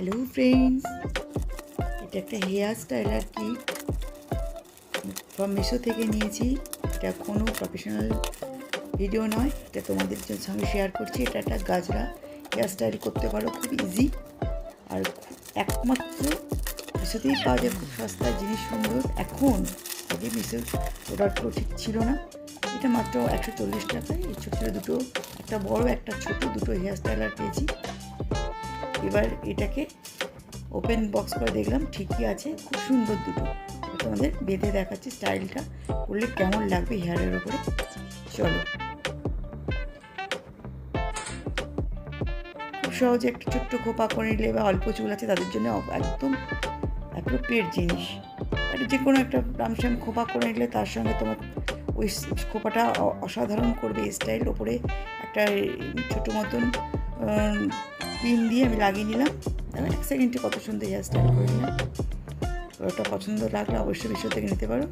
Hello friends, এটা একটা hair styler kit from Meesho থেকে নিয়েছি। এটা কোনো প্রফেশনাল ভিডিও নয়, এটা তোমাদের সঙ্গে শেয়ার করছি। এটা একটা গাজরা হেয়ার স্টাইল করতে পারো, খুব ইজি আর একমাত্র মিশোতেই পাওয়া যায়। খুব সস্তা জিনিস, সুন্দর। এখন আগে মিশোর প্রোডাক্টগুলো ঠিক ছিল না। এটা মাত্র 140 টাকায় এই ছোটো দুটো, একটা বড় একটা ছোটো, দুটো হেয়ার স্টাইলার পেয়েছি। এবার এটাকে ওপেন বক্স করে দেখলাম, ঠিকই আছে, খুব সুন্দর দুটো। তোমাদের বেঁধে দেখাচ্ছি স্টাইলটা করলে কেমন লাগবে হেয়ারের ওপরে। চলো, খুব সহজে একটা ছোট্ট খোপা করে নিলে বা অল্প চুল আছে তাদের জন্য একদম অ্যাপ্রোপ্রিয়েট জিনিস। একটা যে কোনো একটা রামশ্যাম খোপা করে নিলে তার সঙ্গে তোমার ওই খোপাটা অসাধারণ করবে। এই স্টাইল ওপরে একটা ছোটো মতন পিন দিয়ে আমি লাগিয়ে নিলাম। 1 সেকেন্ডে কত সুন্দর হেয়ার স্টাইল করে নিলাম। ওটা পছন্দ লাগলে অবশ্যই মিশো থেকে নিতে পারো।